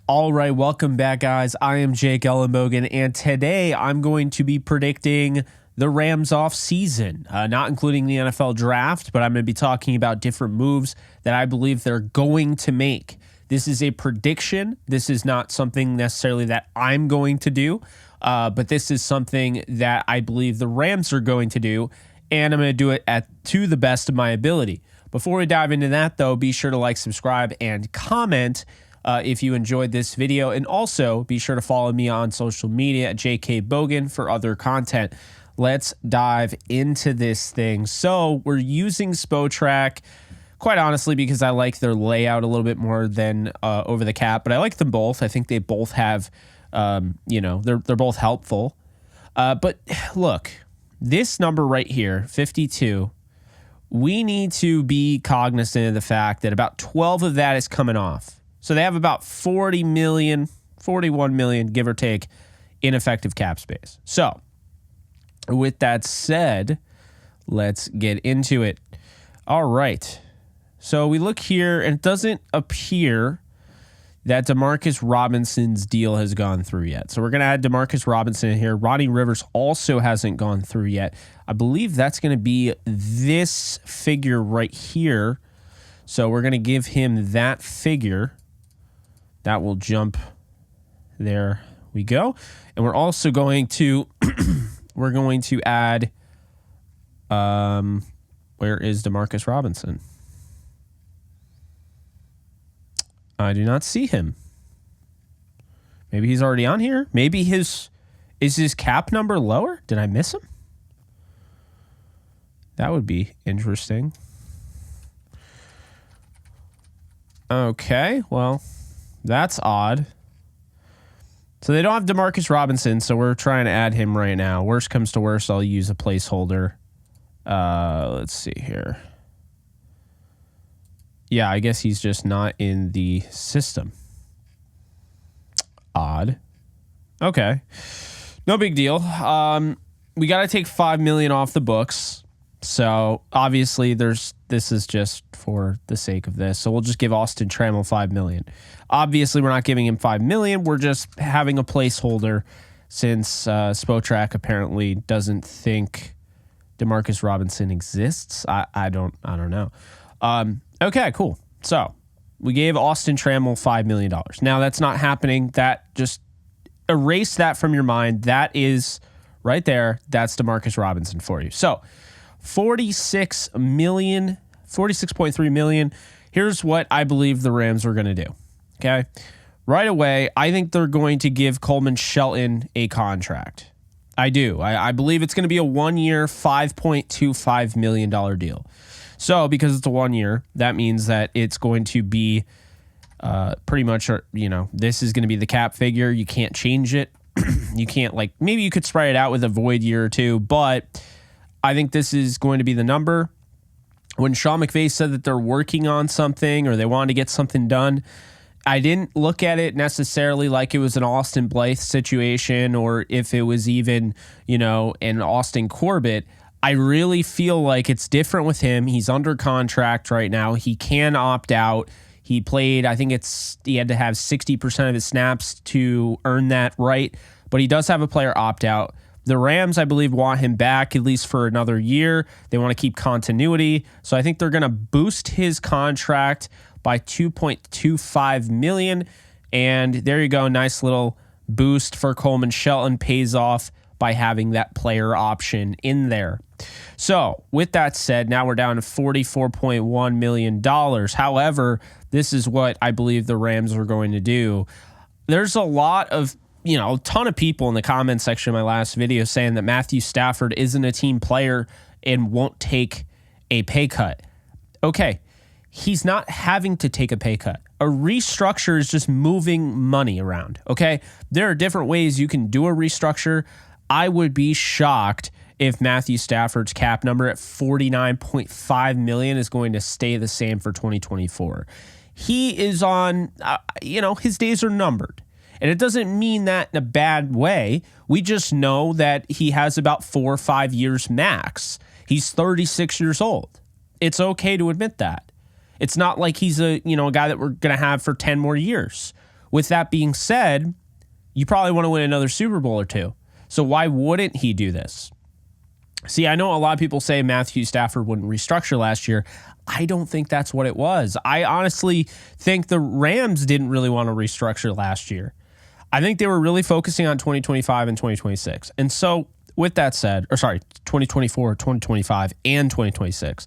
All right, welcome back, guys. I am Jake Ellenbogen, and today I'm going to be predicting the Rams off season, not including the NFL draft, but I'm going to be talking about different moves that I believe they're going to make. This is a prediction. This is not something necessarily that I'm going to do, but this is something that I believe the Rams are going to do, and I'm going to do it to the best of my ability. Before we dive into that, though, be sure to like, subscribe, and comment if you enjoyed this video, and also be sure to follow me on social media at JK Bogan for other content. Let's dive into this thing. So we're using SpoTrack, quite honestly, because I like their layout a little bit more than Over the Cap, but I like them both. I think they both have, they're both helpful. But look, this number right here, 52, we need to be cognizant of the fact that about 12 of that is coming off. So they have about 41 million, give or take, ineffective cap space. So with that said, let's get into it. All right. So we look here, and it doesn't appear that Demarcus Robinson's deal has gone through yet. So we're going to add Demarcus Robinson in here. Ronnie Rivers also hasn't gone through yet. I believe that's going to be this figure right here. So we're going to give him that figure. That will jump. There we go. And we're also going to add where is Demarcus Robinson? I do not see him. Maybe he's already on here. Maybe is his cap number lower? Did I miss him? That would be interesting. Okay, well, that's odd. So they don't have Demarcus Robinson, so we're trying to add him right now. Worst comes to worst, I'll use a placeholder. Let's see here. Yeah, I guess he's just not in the system. Odd. Okay. No big deal. We got to take $5 million off the books. So obviously this is just for the sake of this. So we'll just give Austin Trammell $5 million. Obviously, we're not giving him $5 million. We're just having a placeholder since SpoTrack apparently doesn't think Demarcus Robinson exists. I don't know. Okay, cool. So we gave Austin Trammell $5 million. Now that's not happening. That just erase that from your mind. That is right there. That's Demarcus Robinson for you. So $46.3 million. Here's what I believe the Rams are going to do. Okay. Right away, I think they're going to give Coleman Shelton a contract. I do. I believe it's going to be a 1-year, $5.25 million deal. So because it's a 1 year, that means that it's going to be pretty much, this is going to be the cap figure. You can't change it. You can't, maybe you could spread it out with a void year or two, but I think this is going to be the number. When Sean McVay said that they're working on something or they wanted to get something done, I didn't look at it necessarily like it was an Austin Blythe situation or if it was even, an Austin Corbett. I really feel like it's different with him. He's under contract right now. He can opt out. He played, I think he had to have 60% of his snaps to earn that right, but he does have a player opt out. The Rams, I believe, want him back at least for another year. They want to keep continuity. So I think they're going to boost his contract by $2.25 million. And there you go. Nice little boost for Coleman Shelton. Pays off by having that player option in there. So with that said, now we're down to $44.1 million. However, this is what I believe the Rams are going to do. There's a lot of a ton of people in the comment section of my last video saying that Matthew Stafford isn't a team player and won't take a pay cut. Okay, he's not having to take a pay cut. A restructure is just moving money around, okay? There are different ways you can do a restructure. I would be shocked if Matthew Stafford's cap number at $49.5 million is going to stay the same for 2024. He is on, his days are numbered. And it doesn't mean that in a bad way. We just know that he has about 4 or 5 years max. He's 36 years old. It's okay to admit that. It's not like he's a guy that we're going to have for 10 more years. With that being said, you probably want to win another Super Bowl or two. So why wouldn't he do this? See, I know a lot of people say Matthew Stafford wouldn't restructure last year. I don't think that's what it was. I honestly think the Rams didn't really want to restructure last year. I think they were really focusing on 2025 and 2026. And so with that said, 2024, 2025, and 2026.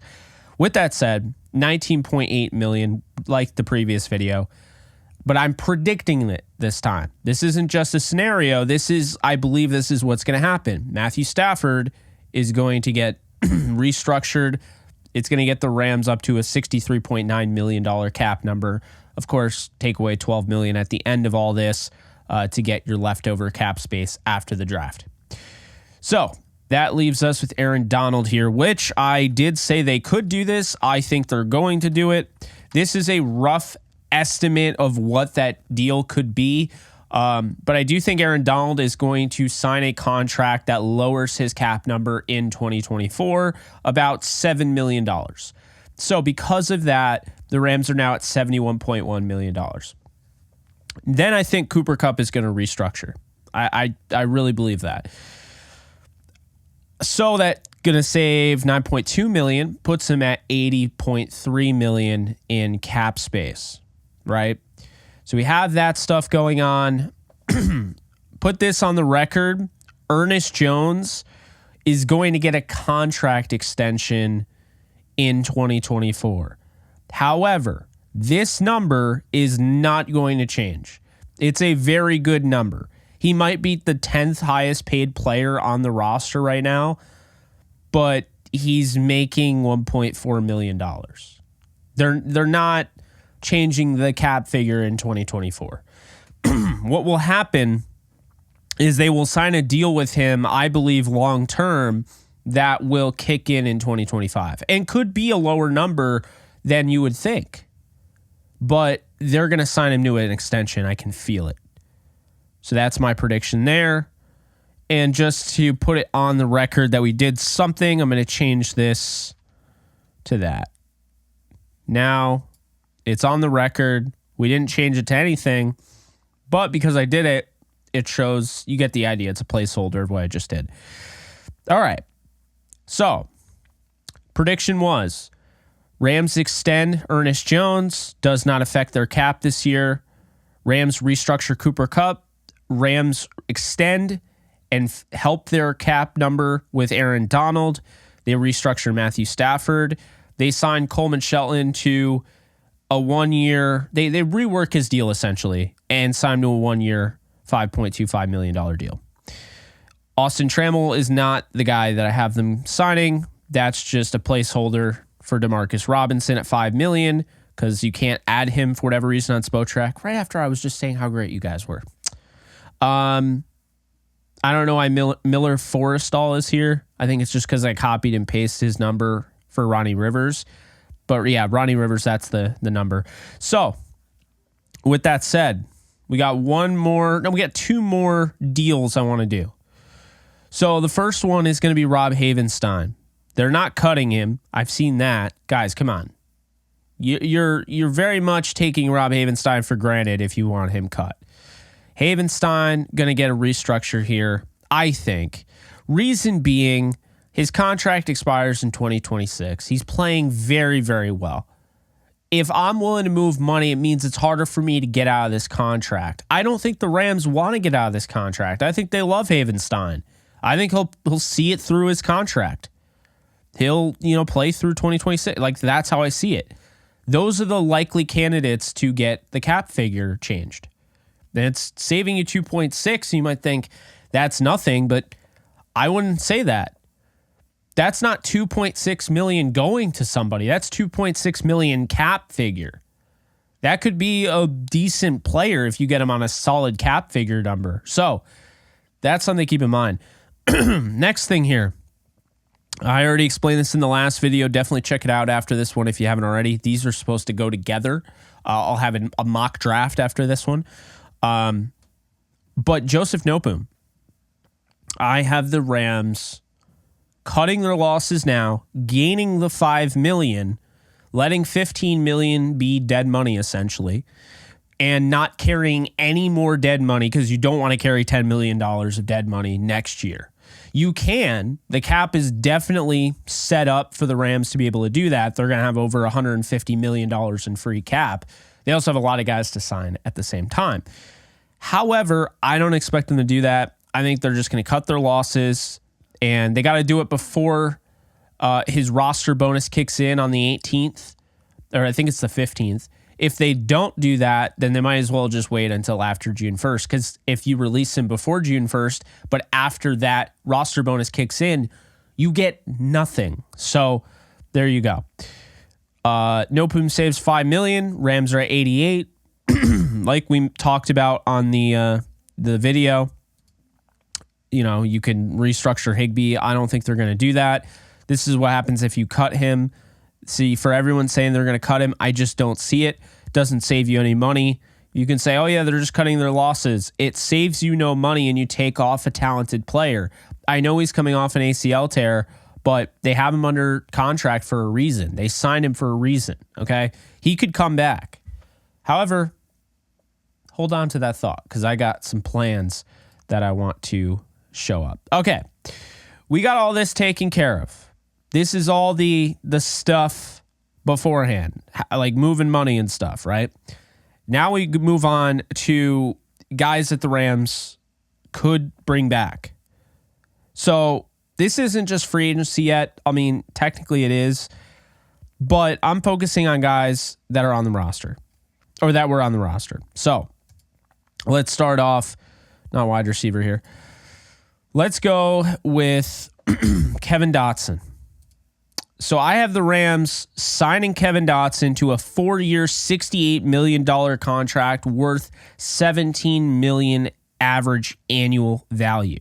With that said, $19.8 million, like the previous video. But I'm predicting it this time. This isn't just a scenario. I believe this is what's going to happen. Matthew Stafford is going to get restructured. It's going to get the Rams up to a $63.9 million cap number. Of course, take away $12 million at the end of all this to get your leftover cap space after the draft. So that leaves us with Aaron Donald here, which I did say they could do this. I think they're going to do it. This is a rough estimate of what that deal could be. But I do think Aaron Donald is going to sign a contract that lowers his cap number in 2024 about $7 million. So because of that, the Rams are now at $71.1 million. Then I think Cooper Kupp is going to restructure. I really believe that. So that's going to save $9.2 million, puts him at $80.3 million in cap space, right? So we have that stuff going on. Put this on the record. Ernest Jones is going to get a contract extension in 2024. However, this number is not going to change. It's a very good number. He might be the 10th highest paid player on the roster right now, but he's making $1.4 million. They're not changing the cap figure in 2024. What will happen is they will sign a deal with him, I believe, long term, that will kick in 2025 and could be a lower number than you would think. But they're going to sign him to an extension. I can feel it. So that's my prediction there. And just to put it on the record that we did something, I'm going to change this to that. Now, it's on the record. We didn't change it to anything. But because I did it, it shows, you get the idea. It's a placeholder of what I just did. All right. So, prediction was Rams extend Ernest Jones. Does not affect their cap this year. Rams restructure Cooper Kupp. Rams extend and help their cap number with Aaron Donald. They restructure Matthew Stafford. They sign Coleman Shelton to a 1 year. They rework his deal essentially and sign him to a 1 year, $5.25 million deal. Austin Trammell is not the guy that I have them signing. That's just a placeholder for Demarcus Robinson at $5 million because you can't add him for whatever reason on Spotrac right after I was just saying how great you guys were. I don't know why Miller Forrestall is here. I think it's just because I copied and pasted his number for Ronnie Rivers. But yeah, Ronnie Rivers, that's the number. So with that said, we got two more deals I want to do. So the first one is going to be Rob Havenstein. They're not cutting him. I've seen that. Guys, come on. You're very much taking Rob Havenstein for granted if you want him cut. Havenstein going to get a restructure here, I think. Reason being, his contract expires in 2026. He's playing very, very well. If I'm willing to move money, it means it's harder for me to get out of this contract. I don't think the Rams want to get out of this contract. I think they love Havenstein. I think he'll see it through his contract. He'll, play through 2026. Like, that's how I see it. Those are the likely candidates to get the cap figure changed. Then it's saving you 2.6. You might think that's nothing, but I wouldn't say that. That's not 2.6 million going to somebody. That's 2.6 million cap figure. That could be a decent player if you get him on a solid cap figure number. So that's something to keep in mind. Next thing here. I already explained this in the last video. Definitely check it out after this one if you haven't already. These are supposed to go together. I'll have a mock draft after this one. But Joseph Noteboom, I have the Rams cutting their losses now, gaining the $5 million, letting $15 million be dead money essentially, and not carrying any more dead money, because you don't want to carry $10 million of dead money next year. You can. The cap is definitely set up for the Rams to be able to do that. They're going to have over $150 million in free cap. They also have a lot of guys to sign at the same time. However, I don't expect them to do that. I think they're just going to cut their losses, and they got to do it before his roster bonus kicks in on the 18th, or I think it's the 15th. If they don't do that, then they might as well just wait until after June 1st, because if you release him before June 1st, but after that roster bonus kicks in, you get nothing. So there you go. Nopum saves $5 million. Rams are at 88. Like we talked about on the video, you can restructure Higbee. I don't think they're going to do that. This is what happens if you cut him. See, for everyone saying they're going to cut him, I just don't see it. Doesn't save you any money. You can say, oh yeah, they're just cutting their losses. It saves you no money, and you take off a talented player. I know he's coming off an ACL tear, but they have him under contract for a reason. They signed him for a reason, okay? He could come back. However, hold on to that thought, because I got some plans that I want to show up. Okay, we got all this taken care of. This is all the stuff beforehand, like moving money and stuff, right? Now we move on to guys that the Rams could bring back. So this isn't just free agency yet. I mean, technically it is, but I'm focusing on guys that are on the roster, or that were on the roster. So let's start off, not wide receiver here. Let's go with Kevin Dotson. So I have the Rams signing Kevin Dotson to a 4-year, $68 million contract worth $17 million average annual value.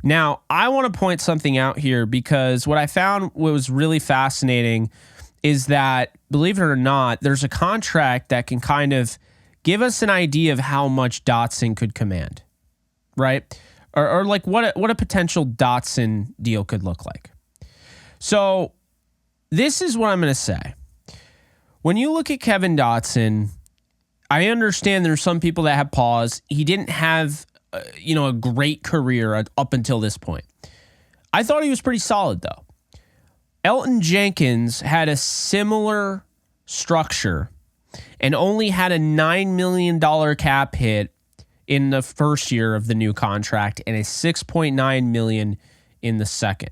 Now, I want to point something out here, because what I found was really fascinating is that, believe it or not, there's a contract that can kind of give us an idea of how much Dotson could command, right? Or like what a potential Dotson deal could look like. So this is what I'm going to say. When you look at Kevin Dotson, I understand there's some people that have pause. He didn't have, a great career up until this point. I thought he was pretty solid, though. Elton Jenkins had a similar structure and only had a $9 million cap hit in the first year of the new contract and a $6.9 million in the second.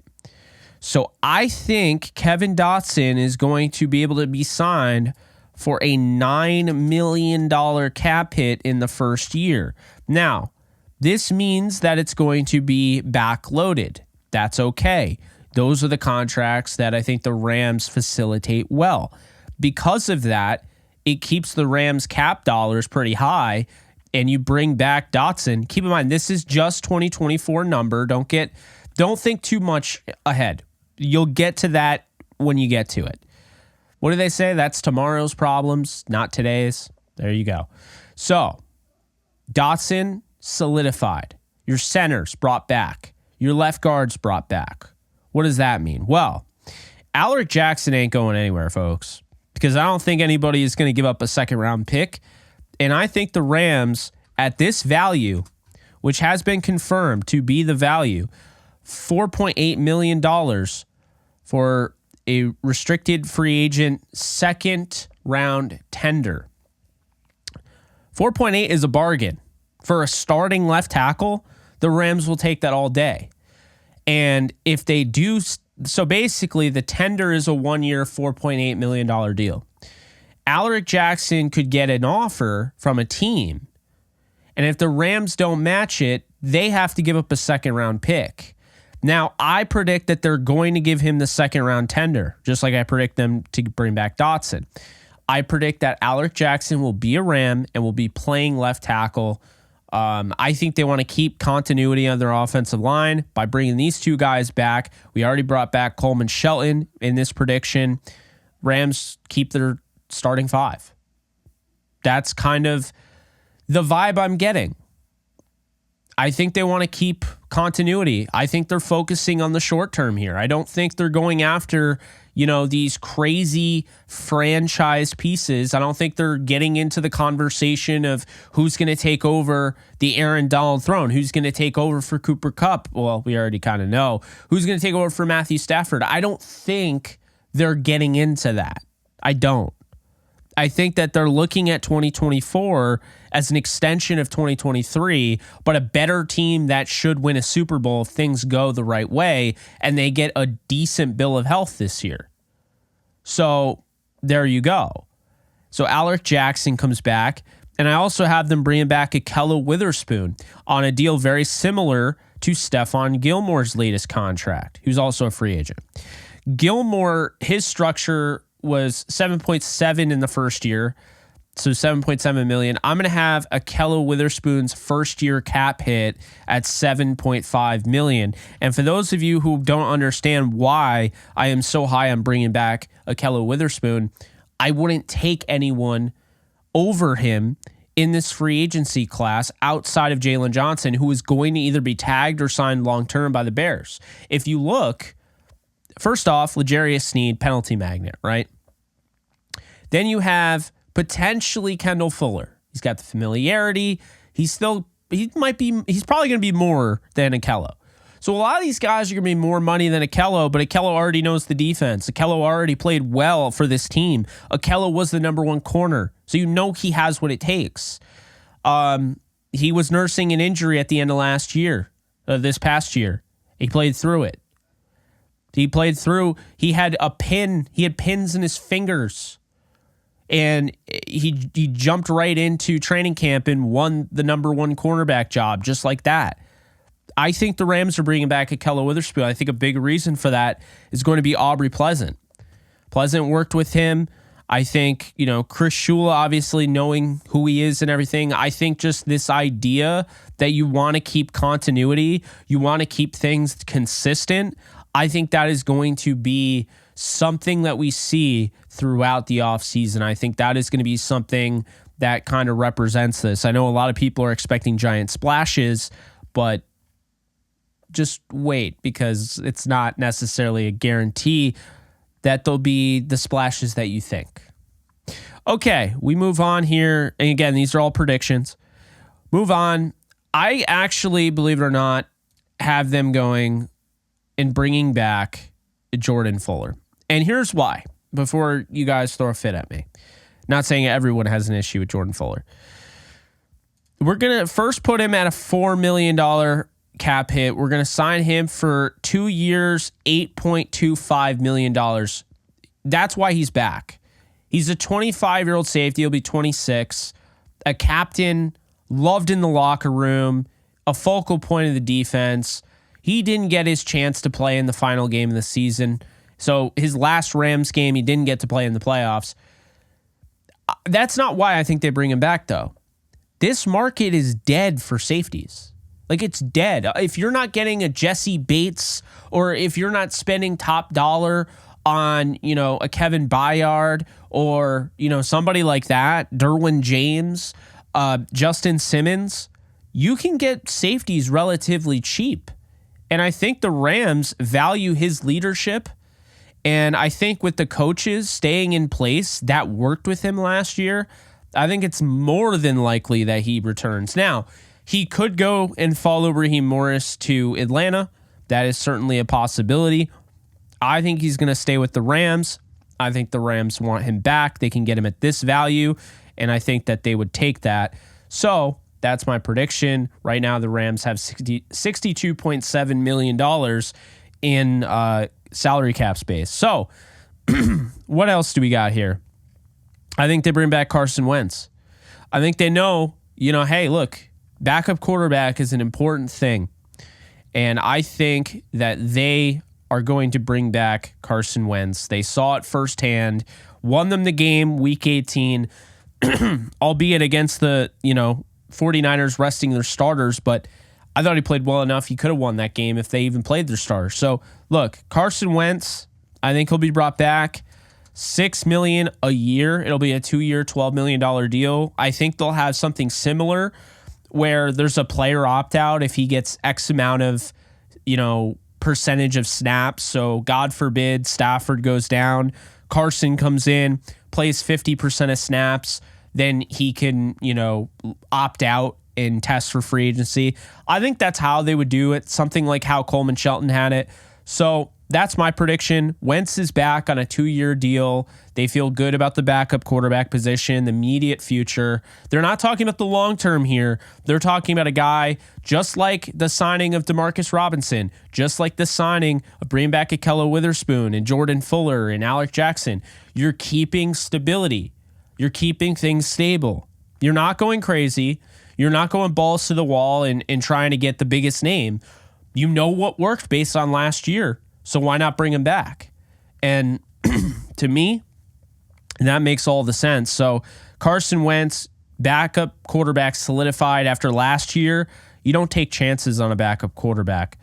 So I think Kevin Dotson is going to be able to be signed for a $9 million cap hit in the first year. Now, this means that it's going to be backloaded. That's okay. Those are the contracts that I think the Rams facilitate well. Because of that, it keeps the Rams cap dollars pretty high, and you bring back Dotson. Keep in mind, this is just 2024 number. Don't think too much ahead. You'll get to that when you get to it. What do they say? That's tomorrow's problems, not today's. There you go. So, Dotson solidified. Your centers brought back. Your left guards brought back. What does that mean? Well, Alaric Jackson ain't going anywhere, folks, because I don't think anybody is going to give up a second-round pick. And I think the Rams, at this value, which has been confirmed to be the value, $4.8 million for a restricted free agent second-round tender. 4.8 is a bargain. For a starting left tackle, the Rams will take that all day. And if they do, so basically the tender is a 1-year, $4.8 million deal. Alaric Jackson could get an offer from a team, and if the Rams don't match it, they have to give up a second-round pick. Now, I predict that they're going to give him the second-round tender, just like I predict them to bring back Dotson. I predict that Alaric Jackson will be a Ram and will be playing left tackle. I think they want to keep continuity on their offensive line by bringing these two guys back. We already brought back Coleman Shelton in this prediction. Rams keep their starting five. That's kind of the vibe I'm getting. I think they want to keep continuity. I think they're focusing on the short term here. I don't think they're going after, these crazy franchise pieces. I don't think they're getting into the conversation of who's going to take over the Aaron Donald throne, who's going to take over for Cooper Kupp. Well, we already kind of know who's going to take over for Matthew Stafford. I don't think they're getting into that. I don't. I think that they're looking at 2024 as an extension of 2023, but a better team that should win a Super Bowl if things go the right way and they get a decent bill of health this year. So there you go. So Alec Jackson comes back, and I also have them bringing back Ahkello Witherspoon on a deal very similar to Stephon Gilmore's latest contract, who's also a free agent. Gilmore, his structure was 7.7 in the first year, so 7.7 million. I'm going to have Ahkello Witherspoon's first year cap hit at 7.5 million. And for those of you who don't understand why I am so high on bringing back Ahkello Witherspoon, I wouldn't take anyone over him in this free agency class outside of Jalen Johnson, who is going to either be tagged or signed long-term by the Bears. If you look, first off, L'Jarius Sneed, penalty magnet, right? Then you have potentially Kendall Fuller. He's got the familiarity. He's probably going to be more than Ahkello. So a lot of these guys are going to be more money than Ahkello, but Ahkello already knows the defense. Ahkello already played well for this team. Ahkello was the number one corner, so you know he has what it takes. He was nursing an injury at the end of this past year. He played through it. He had pins in his fingers. And he jumped right into training camp and won the number one cornerback job just like that. I think the Rams are bringing back Ahkello Witherspoon. I think a big reason for that is going to be Aubrey Pleasant. Pleasant worked with him. I think, Chris Shula, obviously knowing who he is and everything. I think just this idea that you want to keep continuity, you want to keep things consistent, I think that is going to be something that we see throughout the offseason. I think that is going to be something that kind of represents this. I know a lot of people are expecting giant splashes, but just wait, because it's not necessarily a guarantee that there'll be the splashes that you think. Okay, we move on here. And again, these are all predictions. Move on. I actually, believe it or not, have them going and bringing back Jordan Fuller. And here's why, before you guys throw a fit at me. Not saying everyone has an issue with Jordan Fuller. We're going to first put him at a $4 million cap hit. We're going to sign him for 2 years, $8.25 million. That's why he's back. He's a 25-year-old safety. He'll be 26. A captain, loved in the locker room, a focal point of the defense. He didn't get his chance to play in the final game of the season. So his last Rams game, he didn't get to play in the playoffs. That's not why I think they bring him back, though. This market is dead for safeties. Like, it's dead. If you're not getting a Jesse Bates, or if you're not spending top dollar on, a Kevin Byard, or, somebody like that, Derwin James, Justin Simmons, you can get safeties relatively cheap. And I think the Rams value his leadership. And I think with the coaches staying in place that worked with him last year, I think it's more than likely that he returns. Now, he could go and follow Raheem Morris to Atlanta. That is certainly a possibility. I think he's going to stay with the Rams. I think the Rams want him back. They can get him at this value, and I think that they would take that. So that's my prediction. Right now, the Rams have $62.7 million in salary cap space. So what else do we got here? I think they bring back Carson Wentz. I think they know, hey, look, backup quarterback is an important thing. And I think that they are going to bring back Carson Wentz. They saw it firsthand, won them the game week 18, albeit against the, 49ers resting their starters, but I thought he played well enough. He could have won that game if they even played their starters. So look, Carson Wentz, I think he'll be brought back. $6 million a year. It'll be a 2-year, $12 million deal. I think they'll have something similar where there's a player opt out if he gets X amount of, percentage of snaps. So God forbid Stafford goes down, Carson comes in, plays 50% of snaps, then he can, opt out and test for free agency. I think that's how they would do it, something like how Coleman Shelton had it. So that's my prediction. Wentz is back on a 2-year deal. They feel good about the backup quarterback position, the immediate future. They're not talking about the long term here. They're talking about a guy just like the signing of Demarcus Robinson, just like the signing of bringing back Ahkello Witherspoon and Jordan Fuller and Alec Jackson. You're keeping stability. You're keeping things stable. You're not going crazy. You're not going balls to the wall and trying to get the biggest name. You know what worked based on last year. So why not bring him back? And to me, that makes all the sense. So Carson Wentz, backup quarterback solidified after last year. You don't take chances on a backup quarterback.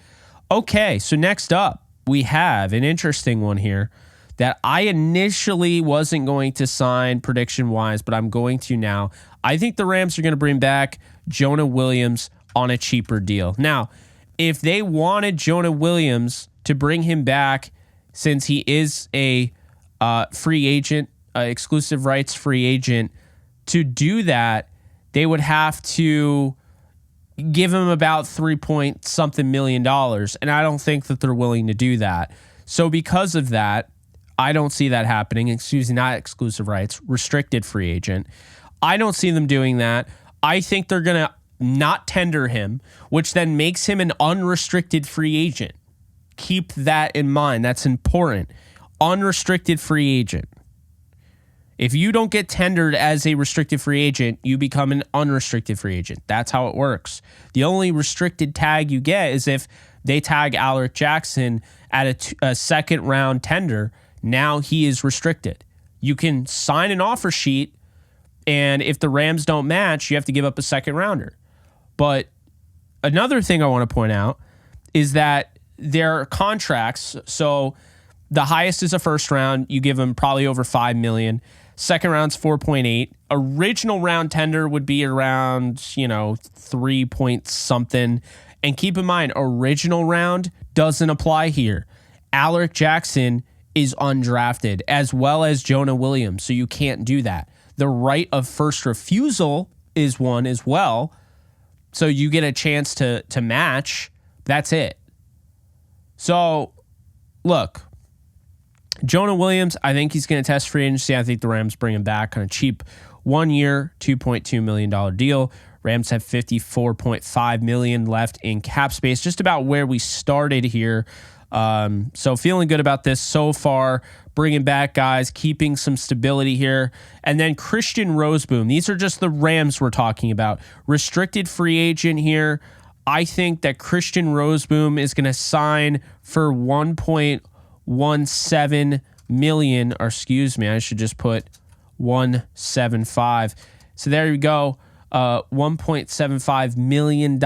Okay, so next up, we have an interesting one here that I initially wasn't going to sign prediction-wise, but I'm going to now. I think the Rams are going to bring back Jonah Williams on a cheaper deal. Now, if they wanted Jonah Williams to bring him back, since he is a free agent, exclusive rights free agent, to do that, they would have to give him about $3 million, and I don't think that they're willing to do that. So because of that, I don't see that happening. Excuse me, not exclusive rights, restricted free agent. I don't see them doing that. I think they're going to not tender him, which then makes him an unrestricted free agent. Keep that in mind. That's important. Unrestricted free agent. If you don't get tendered as a restricted free agent, you become an unrestricted free agent. That's how it works. The only restricted tag you get is if they tag Alec Jackson at a second round tender. Now he is restricted. You can sign an offer sheet, and if the Rams don't match, you have to give up a second rounder. But another thing I want to point out is that their contracts, so the highest is a first round, you give them probably over $5 million. Second round's 4.8. Original round tender would be around, 3 point something. And keep in mind, original round doesn't apply here. Alec Jackson is undrafted, as well as Jonah Williams, so you can't do that. The right of first refusal is one as well, so you get a chance to match. That's it. So, look, Jonah Williams, I think he's going to test free agency. I think the Rams bring him back on a cheap 1 year, $2.2 million deal. Rams have $54.5 million left in cap space, just about where we started here. So feeling good about this so far, bringing back guys, keeping some stability here. And then Christian Roseboom. These are just the Rams we're talking about. Restricted free agent here. I think that Christian Roseboom is going to sign for $1.17 million, or excuse me, I should just put 175. So there you go. $1.75 million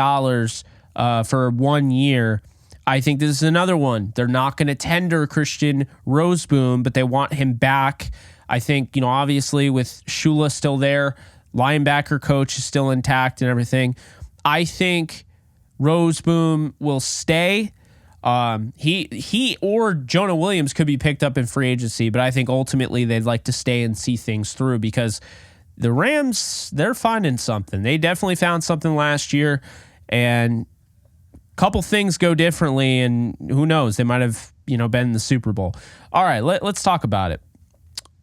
for 1 year. I think this is another one. They're not going to tender Christian Roseboom, but they want him back. I think, obviously with Shula still there, linebacker coach is still intact and everything. I think Roseboom will stay. He or Jonah Williams could be picked up in free agency, but I think ultimately they'd like to stay and see things through because the Rams, they're finding something. They definitely found something last year, and couple things go differently, and who knows, they might have been in the Super Bowl. All right, let's talk about it.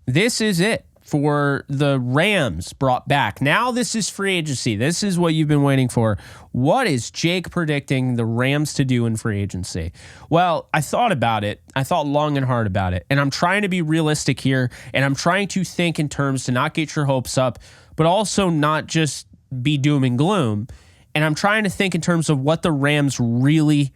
This is it for the Rams brought back. Now this is free agency. This is what you've been waiting for. What is Jake predicting the Rams to do in free agency? Well, I thought about it. I thought long and hard about it, and I'm trying to be realistic here, and I'm trying to think in terms to not get your hopes up, but also not just be doom and gloom. And I'm trying to think in terms of what the Rams really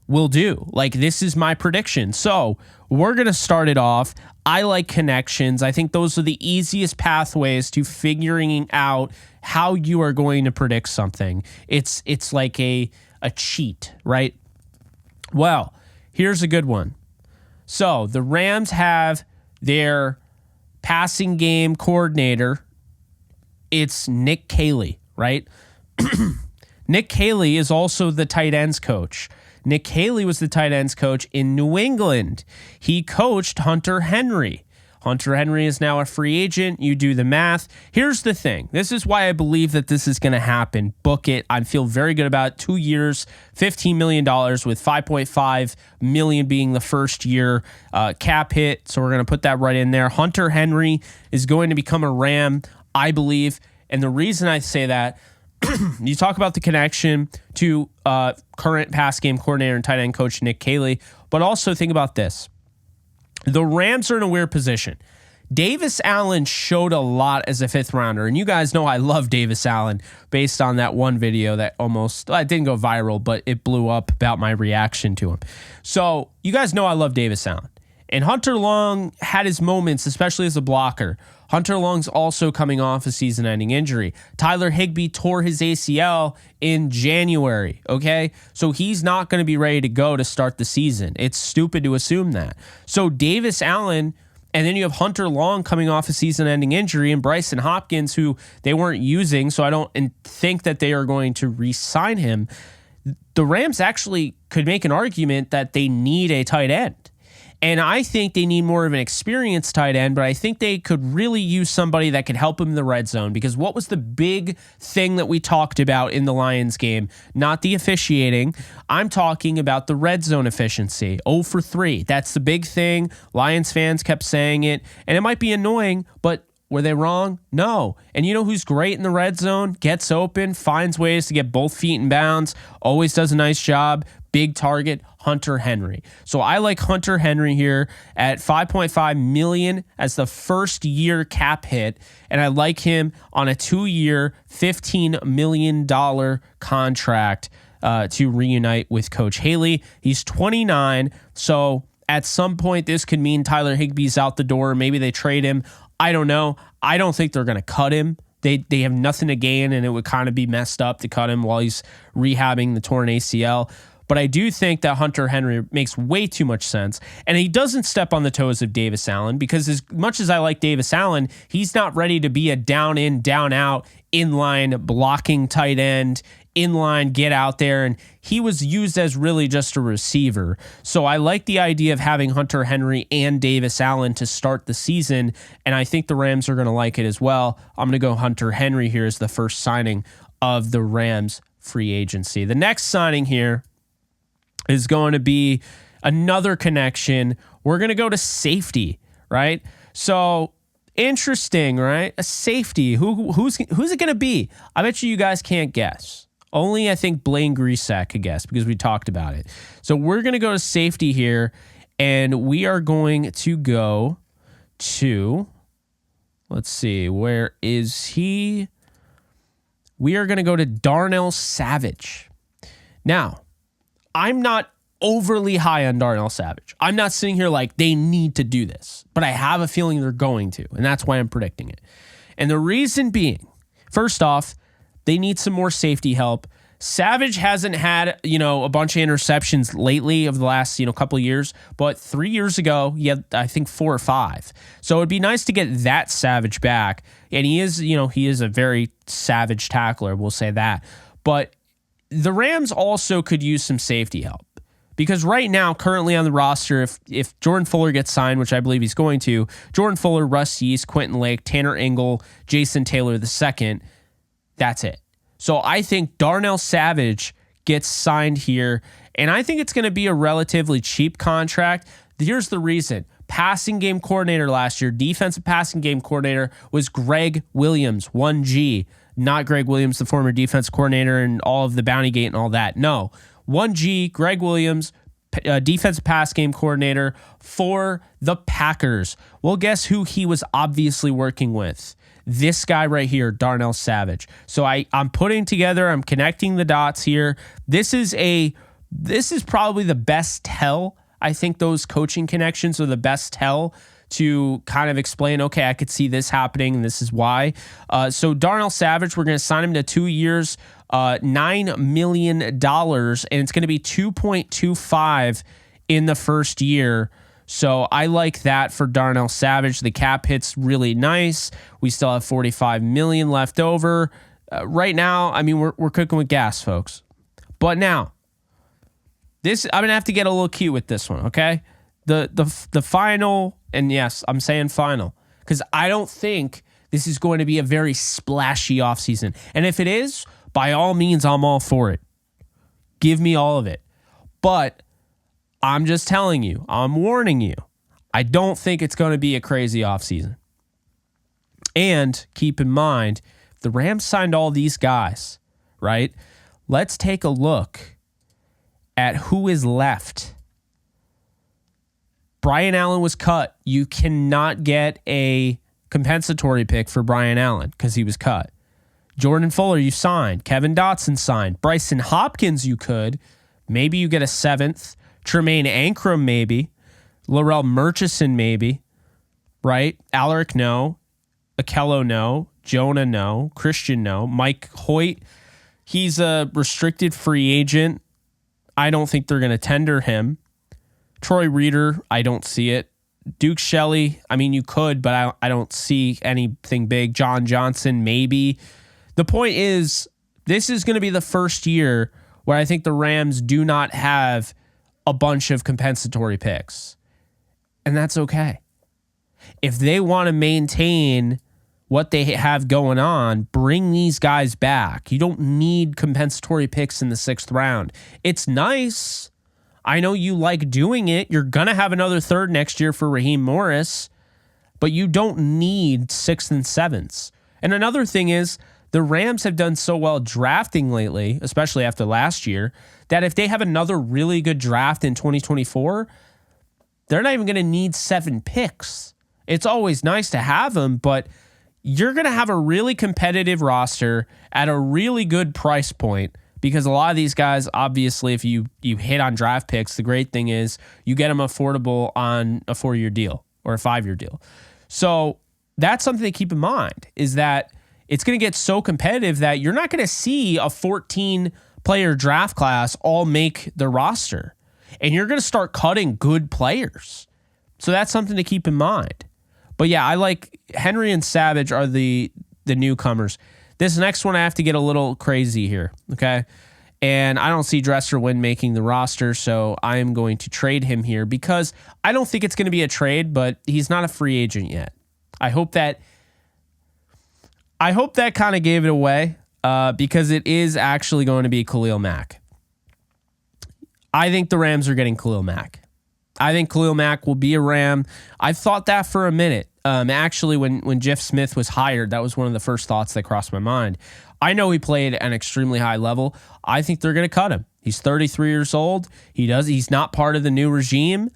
will do. Like, this is my prediction. So we're going to start it off. I like connections. I think those are the easiest pathways to figuring out how you are going to predict something. It's like a cheat, right? Well, here's a good one. So the Rams have their passing game coordinator. It's Nick Caley, right? Nick Caley is also the tight ends coach. Nick Haley was the tight ends coach in New England. He coached Hunter Henry. Hunter Henry is now a free agent. You do the math. Here's the thing. This is why I believe that this is going to happen. Book it. I feel very good about it. 2 years, $15 million with $5.5 million being the first year cap hit. So we're going to put that right in there. Hunter Henry is going to become a Ram, I believe. And the reason I say that, you talk about the connection to current pass game coordinator and tight end coach Nick Haley, but also think about this. The Rams are in a weird position. Davis Allen showed a lot as a fifth rounder, and you guys know I love Davis Allen based on that one video that it didn't go viral, but it blew up about my reaction to him. So you guys know I love Davis Allen. And Hunter Long had his moments, especially as a blocker. Hunter Long's also coming off a season-ending injury. Tyler Higbee tore his ACL in January, okay? So he's not going to be ready to go to start the season. It's stupid to assume that. So Davis Allen, and then you have Hunter Long coming off a season-ending injury, and Bryson Hopkins, who they weren't using, so I don't think that they are going to re-sign him. The Rams actually could make an argument that they need a tight end. And I think they need more of an experienced tight end, but I think they could really use somebody that could help them in the red zone. Because what was the big thing that we talked about in the Lions game? Not the officiating. I'm talking about the red zone efficiency. 0 for 3. That's the big thing. Lions fans kept saying it. And it might be annoying, but were they wrong? No. And you know who's great in the red zone? Gets open, finds ways to get both feet in bounds, always does a nice job. Big target, Hunter Henry. So I like Hunter Henry here at $5.5 million as the first year cap hit, and I like him on a 2-year, $15 million contract to reunite with Coach Haley. He's 29, so at some point this could mean Tyler Higbee's out the door. Maybe they trade him. I don't know. I don't think they're going to cut him. They have nothing to gain, and it would kind of be messed up to cut him while he's rehabbing the torn ACL. But I do think that Hunter Henry makes way too much sense. And he doesn't step on the toes of Davis Allen, because as much as I like Davis Allen, he's not ready to be a down in, down out, inline blocking tight end, inline get out there. And he was used as really just a receiver. So I like the idea of having Hunter Henry and Davis Allen to start the season. And I think the Rams are going to like it as well. I'm going to go Hunter Henry here as the first signing of the Rams free agency. The next signing here is going to be another connection. We're going to go to safety, right? So interesting, right? A safety. Who's it going to be? I bet you guys can't guess. Only I think Blaine Grisak could guess, because we talked about it. So we're going to go to safety here, and we are going to go to, let's see, where is he? We are going to go to Darnell Savage. Now, I'm not overly high on Darnell Savage. I'm not sitting here like they need to do this, but I have a feeling they're going to, and that's why I'm predicting it. And the reason being, first off, they need some more safety help. Savage hasn't had, a bunch of interceptions lately of the last, couple of years, but 3 years ago, he had, I think, 4 or 5. So it'd be nice to get that Savage back. And he is a very savage tackler, we'll say that. But the Rams also could use some safety help, because right now, currently on the roster, if Jordan Fuller gets signed, which I believe he's going to, Jordan Fuller, Russ Yeast, Quentin Lake, Tanner Engel, Jason Taylor II, that's it. So I think Darnell Savage gets signed here, and I think it's going to be a relatively cheap contract. Here's the reason. Passing game coordinator last year, defensive passing game coordinator, was Greg Williams, 1G. Not Greg Williams, the former defense coordinator and all of the Bounty Gate and all that. No, 1G, Greg Williams, defensive pass game coordinator for the Packers. Well, guess who he was obviously working with? This guy right here, Darnell Savage. So I'm connecting the dots here. This is probably the best tell. I think those coaching connections are the best tell to kind of explain, okay, I could see this happening, and this is why. So Darnell Savage, we're going to sign him to 2 years, $9 million, and it's going to be 2.25 in the first year. So I like that for Darnell Savage. The cap hit's really nice. We still have $45 million left over. Right now, I mean, we're cooking with gas, folks. But now, I'm going to have to get a little cute with this one, okay? The final, and yes, I'm saying final, because I don't think this is going to be a very splashy offseason. And if it is, by all means, I'm all for it. Give me all of it. But I'm just telling you, I'm warning you, I don't think it's going to be a crazy offseason. And keep in mind, the Rams signed all these guys, right? Let's take a look at who is left. Brian Allen was cut. You cannot get a compensatory pick for Brian Allen because he was cut. Jordan Fuller, you signed. Kevin Dotson signed. Bryson Hopkins, you could. Maybe you get a 7th. Tremaine Ankrum, maybe. Laurel Murchison, maybe. Right? Alaric, no. Akello, no. Jonah, no. Christian, no. Mike Hoyt, he's a restricted free agent. I don't think they're going to tender him. Troy Reeder, I don't see it. Duke Shelley, I mean, you could, but I don't see anything big. John Johnson, maybe. The point is, this is going to be the first year where I think the Rams do not have a bunch of compensatory picks. And that's okay. If they want to maintain what they have going on, bring these guys back. You don't need compensatory picks in the 6th round. It's nice. I know you like doing it. You're going to have another 3rd next year for Raheem Morris, but you don't need 6th and 7ths. And another thing is, the Rams have done so well drafting lately, especially after last year, that if they have another really good draft in 2024, they're not even going to need 7 picks. It's always nice to have them, but you're going to have a really competitive roster at a really good price point because a lot of these guys, obviously, if you hit on draft picks, the great thing is you get them affordable on a 4-year deal or a 5-year deal. So that's something to keep in mind, is that it's going to get so competitive that you're not going to see a 14-player draft class all make the roster. And you're going to start cutting good players. So that's something to keep in mind. But yeah, I like Henry and Savage are the newcomers. This next one, I have to get a little crazy here, okay? And I don't see Dresser Wynn making the roster, so I am going to trade him here because I don't think it's going to be a trade, but he's not a free agent yet. I hope that kind of gave it away because it is actually going to be Khalil Mack. I think the Rams are getting Khalil Mack. I think Khalil Mack will be a Ram. I've thought that for a minute. Actually, when Jeff Smith was hired, that was one of the first thoughts that crossed my mind. I know he played at an extremely high level. I think they're going to cut him. He's 33 years old. He's not part of the new regime.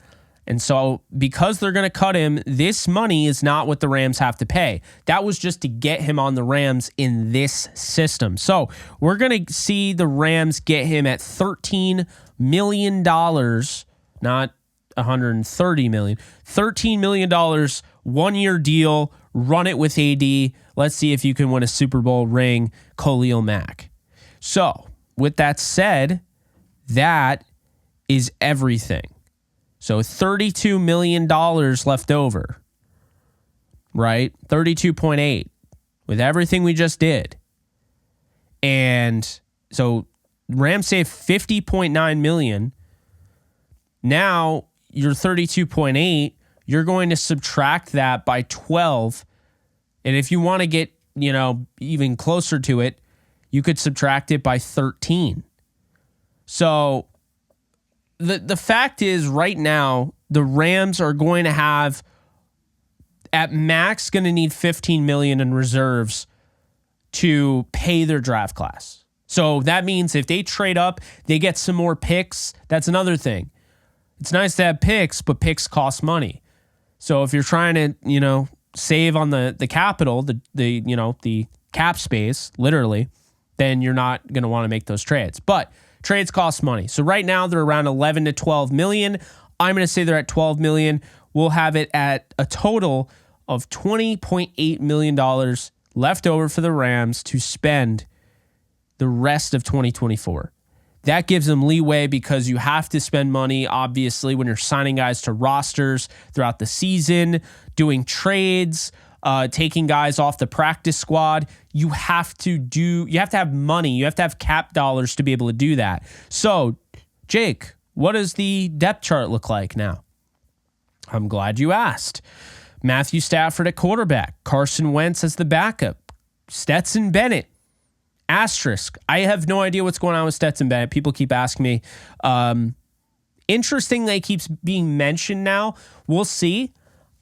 And so because they're going to cut him, this money is not what the Rams have to pay. That was just to get him on the Rams in this system. So we're going to see the Rams get him at $13 million, not $130 million. $13 million, 1-year deal, run it with AD. Let's see if you can win a Super Bowl ring, Khalil Mack. So with that said, that is everything. So $32 million left over, right? 32.8 with everything we just did. And so Rams saved $50.9 million. Now you're 32.8. You're going to subtract that by 12. And if you want to get, even closer to it, you could subtract it by 13. So the fact is right now, the Rams are going to have at max going to need $15 million in reserves to pay their draft class. So that means if they trade up, they get some more picks. That's another thing. It's nice to have picks, but picks cost money. So if you're trying to, save on the capital, the cap space, literally, then you're not going to want to make those trades. But trades cost money. So right now they're around 11 to 12 million. I'm going to say they're at 12 million. We'll have it at a total of $20.8 million left over for the Rams to spend the rest of 2024. That gives them leeway because you have to spend money, obviously, when you're signing guys to rosters throughout the season, doing trades, taking guys off the practice squad. You have to have money. You have to have cap dollars to be able to do that. So, Jake, What does the depth chart look like now? I'm glad you asked. Matthew Stafford at quarterback, Carson Wentz as the backup, Stetson Bennett, asterisk. I have no idea what's going on with Stetson Bennett. People keep asking me. Interesting that he keeps being mentioned now. We'll see.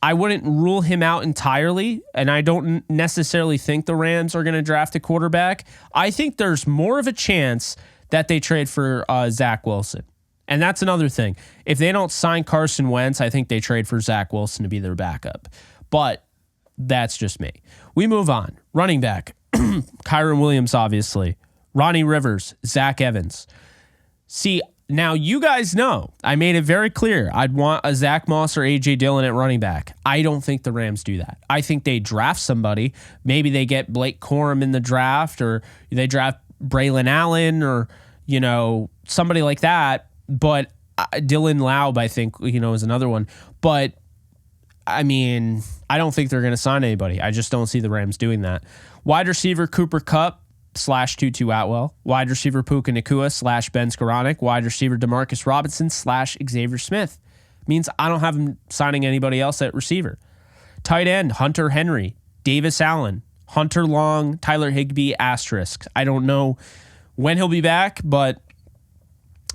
I wouldn't rule him out entirely, and I don't necessarily think the Rams are going to draft a quarterback. I think there's more of a chance that they trade for Zach Wilson. And that's another thing. If they don't sign Carson Wentz, I think they trade for Zach Wilson to be their backup. But that's just me. We move on. Running back. Kyron Williams, obviously. Ronnie Rivers. Zach Evans. See, now you guys know, I made it very clear. I'd want a Zach Moss or A.J. Dillon at running back. I don't think the Rams do that. I think they draft somebody. Maybe they get Blake Corum in the draft, or they draft Braylon Allen, or, somebody like that. But Dylan Laub, I think, is another one. But, I don't think they're going to sign anybody. I just don't see the Rams doing that. Wide receiver Cooper Kupp / Tutu Atwell. Wide receiver Puka Nacua / Ben Skoranek. Wide receiver Demarcus Robinson / Xavier Smith. Means I don't have him signing anybody else at receiver. Tight end Hunter Henry, Davis Allen, Hunter Long, Tyler Higbee, asterisk. I don't know when he'll be back, but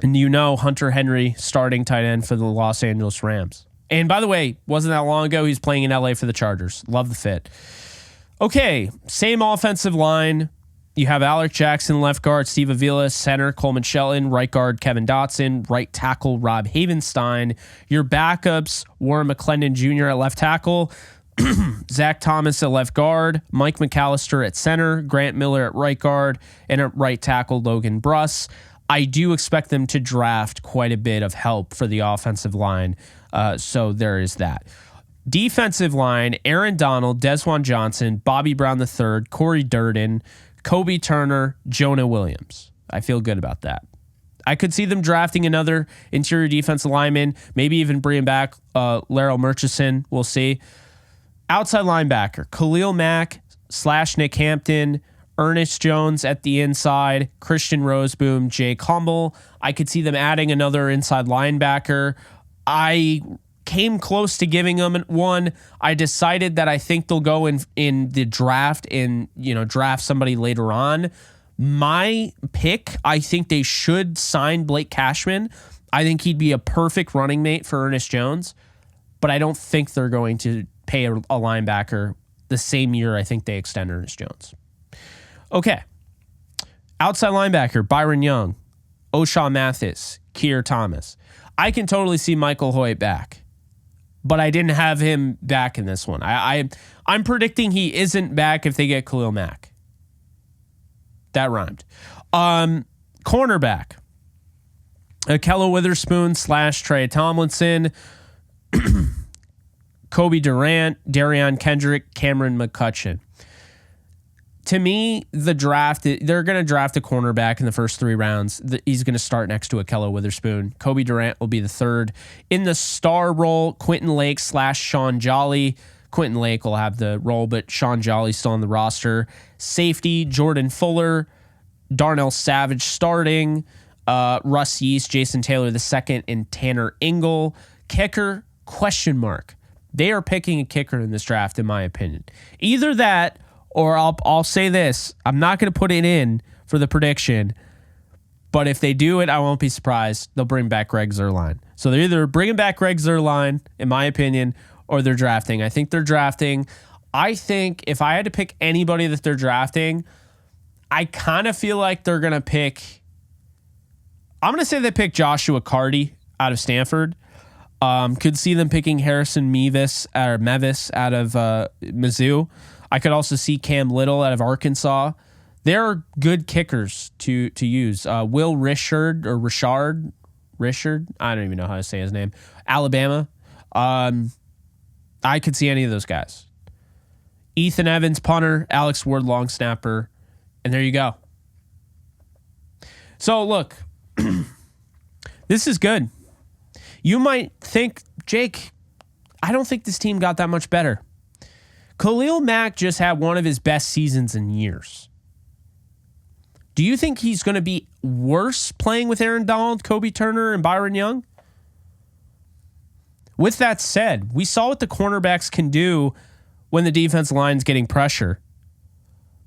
Hunter Henry starting tight end for the Los Angeles Rams. And by the way, wasn't that long ago, he's playing in LA for the Chargers. Love the fit. Okay, same offensive line. You have Alec Jackson, left guard, Steve Avila, center, Coleman Shelton, right guard, Kevin Dotson, right tackle, Rob Havenstein. Your backups, Warren McClendon Jr. at left tackle, Zach Thomas at left guard, Mike McAllister at center, Grant Miller at right guard, and at right tackle, Logan Bruss. I do expect them to draft quite a bit of help for the offensive line, so there is that. Defensive line, Aaron Donald, Desjuan Johnson, Bobby Brown III, Corey Durden, Kobe Turner, Jonah Williams. I feel good about that. I could see them drafting another interior defensive lineman, maybe even bringing back Laryl Murchison. We'll see. Outside linebacker, Khalil Mack / Nick Hampton, Ernest Jones at the inside, Christian Roseboom, Jake Humble. I could see them adding another inside linebacker. I came close to giving them one. I decided that I think they'll go in the draft and, draft somebody later on. My pick, I think they should sign Blake Cashman. I think he'd be a perfect running mate for Ernest Jones, but I don't think they're going to pay a linebacker the same year I think they extend Ernest Jones. Okay. Outside linebacker, Byron Young, O'Shawn Mathis, Keir Thomas. I can totally see Michael Hoyt back, but I didn't have him back in this one. I'm predicting he isn't back if they get Khalil Mack. That rhymed. Cornerback, Akello Witherspoon / Trey Tomlinson, Kobe Durant, Darion Kendrick, Cameron McCutcheon. To me, the draft, they're going to draft a cornerback in the first 3 rounds. He's going to start next to Akello Witherspoon. Kobe Durant will be the third. In the star role, Quentin Lake / Sean Jolly. Quentin Lake will have the role, but Sean Jolly's still on the roster. Safety, Jordan Fuller, Darnell Savage starting, Russ Yeast, Jason Taylor II, and Tanner Ingle. Kicker, question mark. They are picking a kicker in this draft, in my opinion. Either that, or I'll say this. I'm not going to put it in for the prediction, but if they do it, I won't be surprised. They'll bring back Greg Zuerlein. So they're either bringing back Greg Zuerlein, in my opinion, or they're drafting. I think they're drafting. I think if I had to pick anybody that they're drafting, I kind of feel like they're going to pick... I'm going to say they pick Joshua Carty out of Stanford. Could see them picking Harrison Mevis out of Mizzou. I could also see Cam Little out of Arkansas. They're good kickers to use. Will Richard, I don't even know how to say his name. Alabama. I could see any of those guys. Ethan Evans, punter. Alex Ward, long snapper. And there you go. So look, this is good. You might think, Jake, I don't think this team got that much better. Khalil Mack just had one of his best seasons in years. Do you think he's going to be worse playing with Aaron Donald, Kobe Turner, and Byron Young? With that said, we saw what the cornerbacks can do when the defense line's getting pressure.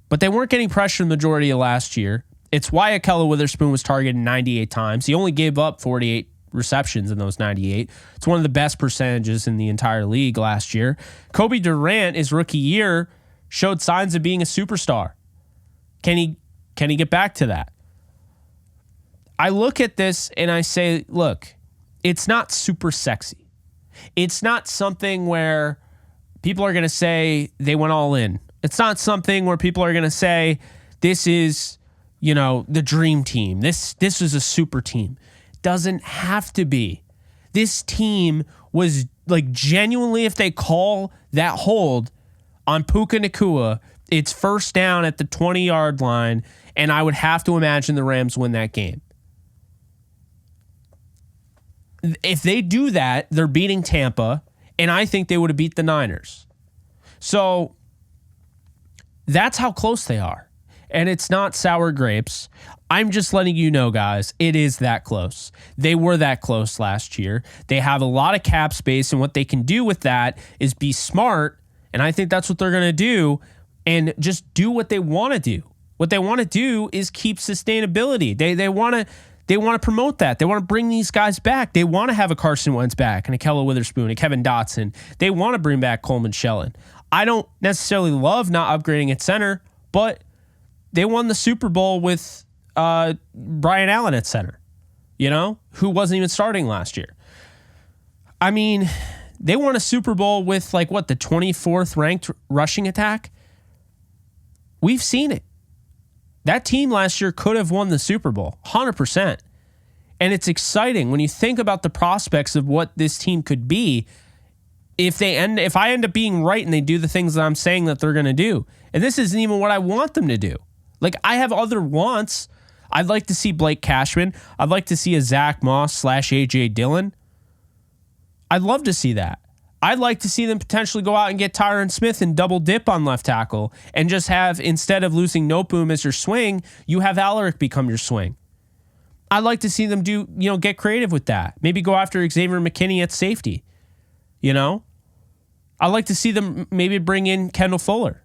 But they weren't getting pressure the majority of last year. It's why Ahkello Witherspoon was targeted 98 times. He only gave up 48 receptions in those 98. It's one of the best percentages in the entire league last year. Kobe Durant, his rookie year, showed signs of being a superstar. Can he get back to that? I look at this and I say, look, it's not super sexy. It's not something where people are going to say they went all in. It's not something where people are going to say this is, the dream team. This is a super team. Doesn't have to be. This team was like genuinely, if they call that hold on Puka Nacua, it's first down at the 20-yard line, and I would have to imagine the Rams win that game. If they do that, they're beating Tampa, and I think they would have beat the Niners. So that's how close they are. And it's not sour grapes. I'm just letting you know, guys, it is that close. They were that close last year. They have a lot of cap space, and what they can do with that is be smart, and I think that's what they're going to do, and just do what they want to do. What they want to do is keep sustainability. They want to promote that. They want to bring these guys back. They want to have a Carson Wentz back and a Ahkello Witherspoon, a Kevin Dotson. They want to bring back Coleman Shelton. I don't necessarily love not upgrading at center, but they won the Super Bowl with Brian Allen at center, who wasn't even starting last year. I mean, they won a Super Bowl with the 24th ranked rushing attack. We've seen it. That team last year could have won the Super Bowl, 100%. And it's exciting when you think about the prospects of what this team could be if I end up being right and they do the things that I'm saying that they're going to do. And this isn't even what I want them to do. I have other wants. I'd like to see Blake Cashman. I'd like to see a Zach Moss / A.J. Dillon. I'd love to see that. I'd like to see them potentially go out and get Tyron Smith and double dip on left tackle and just have, instead of losing Noteboom as your swing, you have Alaric become your swing. I'd like to see them get creative with that. Maybe go after Xavier McKinney at safety. I'd like to see them maybe bring in Kendall Fuller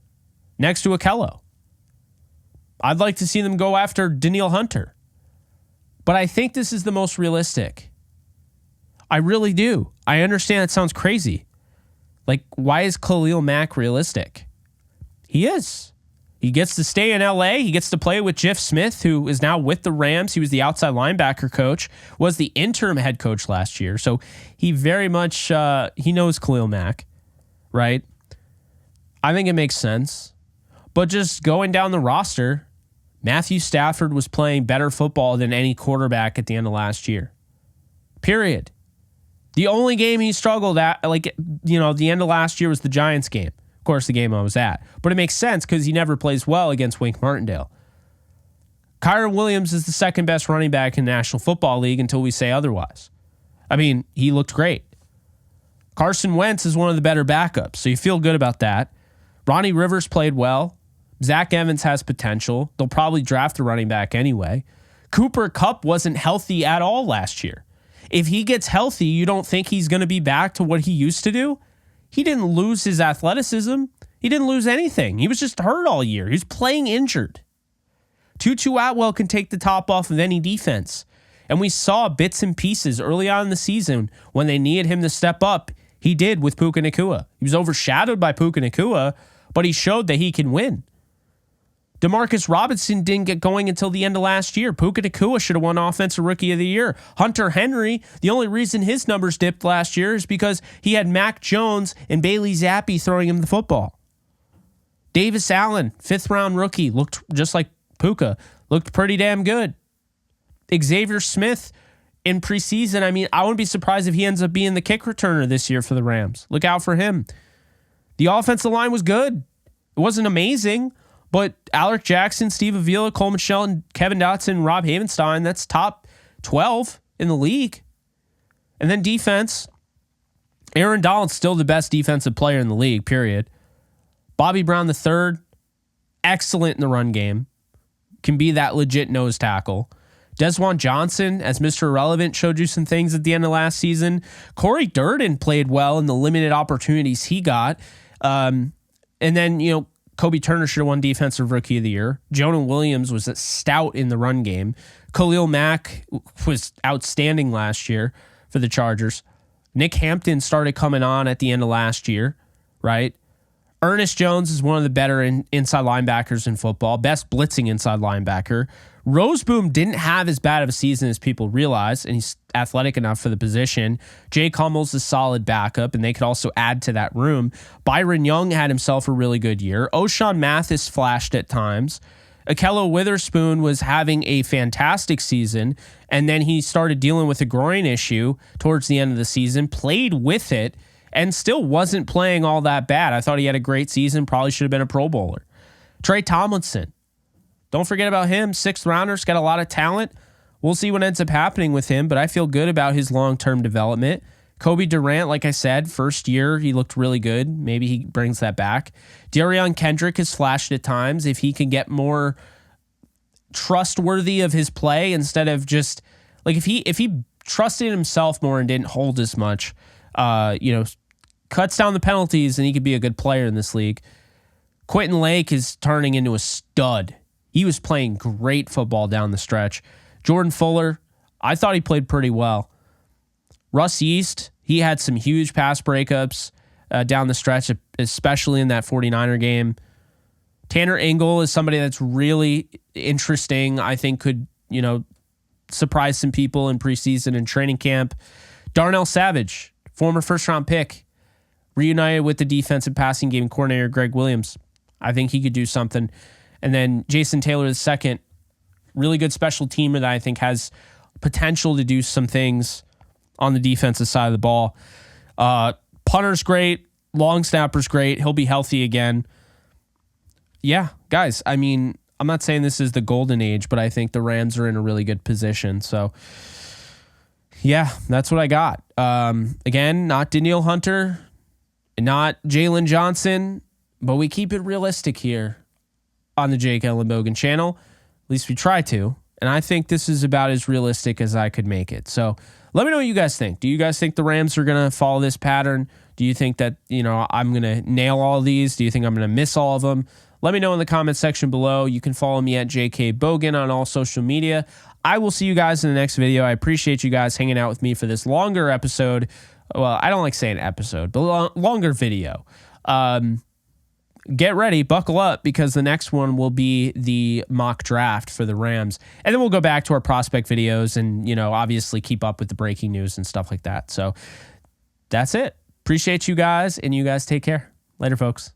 next to Ahkello. I'd like to see them go after Danielle Hunter. But I think this is the most realistic. I really do. I understand it sounds crazy. Why is Khalil Mack realistic? He is. He gets to stay in L.A. He gets to play with Jeff Smith, who is now with the Rams. He was the outside linebacker coach, was the interim head coach last year. So he very much, he knows Khalil Mack, right? I think it makes sense. But just going down the roster, Matthew Stafford was playing better football than any quarterback at the end of last year. Period. The only game he struggled at, the end of last year was the Giants game. Of course, the game I was at. But it makes sense because he never plays well against Wink Martindale. Kyren Williams is the second best running back in the National Football League until we say otherwise. I mean, he looked great. Carson Wentz is one of the better backups, so you feel good about that. Ronnie Rivers played well. Zach Evans has potential. They'll probably draft a running back anyway. Cooper Kupp wasn't healthy at all last year. If he gets healthy, you don't think he's going to be back to what he used to do? He didn't lose his athleticism. He didn't lose anything. He was just hurt all year. He was playing injured. Tutu Atwell can take the top off of any defense. And we saw bits and pieces early on in the season when they needed him to step up. He did with Puka Nacua. He was overshadowed by Puka Nacua, but he showed that he can win. Demarcus Robinson didn't get going until the end of last year. Puka Nacua should have won Offensive Rookie of the Year. Hunter Henry, the only reason his numbers dipped last year is because he had Mac Jones and Bailey Zappi throwing him the football. Davis Allen, 5th-round rookie, looked just like Puka. Looked pretty damn good. Xavier Smith in preseason, I wouldn't be surprised if he ends up being the kick returner this year for the Rams. Look out for him. The offensive line was good. It wasn't amazing, but Alec Jackson, Steve Avila, Coleman Shelton, Kevin Dotson, Rob Havenstein, that's top 12 in the league. And then defense, Aaron Donald's still the best defensive player in the league, period. Bobby Brown III, excellent in the run game. Can be that legit nose tackle. Desjuan Johnson, as Mr. Irrelevant, showed you some things at the end of last season. Corey Durden played well in the limited opportunities he got. And then, Kobe Turner should have won Defensive Rookie of the Year. Jonah Williams was stout in the run game. Khalil Mack was outstanding last year for the Chargers. Nick Hampton started coming on at the end of last year, right? Ernest Jones is one of the better inside linebackers in football, best blitzing inside linebacker. Roseboom didn't have as bad of a season as people realize, and he's athletic enough for the position. Jake Hummel's a solid backup, and they could also add to that room. Byron Young had himself a really good year. O'Shawn Mathis flashed at times. Akello Witherspoon was having a fantastic season, and then he started dealing with a groin issue towards the end of the season, played with it, and still wasn't playing all that bad. I thought he had a great season, probably should have been a Pro Bowler. Trey Tomlinson, don't forget about him. 6th rounder, got a lot of talent. We'll see what ends up happening with him, but I feel good about his long-term development. Kobe Durant, like I said, first year, he looked really good. Maybe he brings that back. Darion Kendrick has flashed at times. If he can get more trustworthy of his play instead of just, like, if he trusted himself more and didn't hold as much, cuts down the penalties, and he could be a good player in this league. Quentin Lake is turning into a stud. He was playing great football down the stretch. Jordan Fuller, I thought he played pretty well. Russ Yeast, he had some huge pass breakups down the stretch, especially in that 49er game. Tanner Engel is somebody that's really interesting. I think could, surprise some people in preseason and training camp. Darnell Savage, former first-round pick, reunited with the defensive passing game coordinator Greg Williams. I think he could do something. And then Jason Taylor II, really good special teamer that I think has potential to do some things on the defensive side of the ball. Punter's great. Long snapper's great. He'll be healthy again. Yeah, guys, I mean, I'm not saying this is the golden age, but I think the Rams are in a really good position. So, yeah, that's what I got. Again, not Danielle Hunter, not Jalen Johnson, but we keep it realistic here on the Jake Ellenbogen channel. At least we try to. And I think this is about as realistic as I could make it. So let me know what you guys think. Do you guys think the Rams are going to follow this pattern? Do you think that, I'm going to nail all of these? Do you think I'm going to miss all of them? Let me know in the comment section below. You can follow me at JK Bogan on all social media. I will see you guys in the next video. I appreciate you guys hanging out with me for this longer episode. Well, I don't like saying episode, but longer video. Get ready, buckle up, because the next one will be the mock draft for the Rams. And then we'll go back to our prospect videos and, obviously keep up with the breaking news and stuff like that. So that's it. Appreciate you guys, and you guys take care. Later, folks.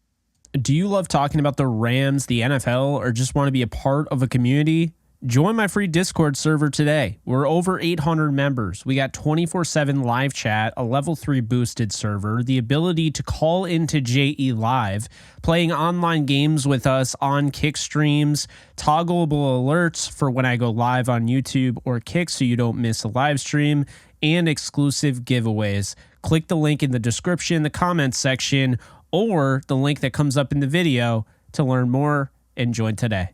Do you love talking about the Rams, the NFL, or just want to be a part of a community? Join my free Discord server today. We're over 800 members. We got 24/7 live chat, a level 3 boosted server, the ability to call into JE Live, playing online games with us on Kick streams, toggleable alerts for when I go live on YouTube or Kick so you don't miss a live stream, and exclusive giveaways. Click the link in the description, the comments section, or the link that comes up in the video to learn more and join today.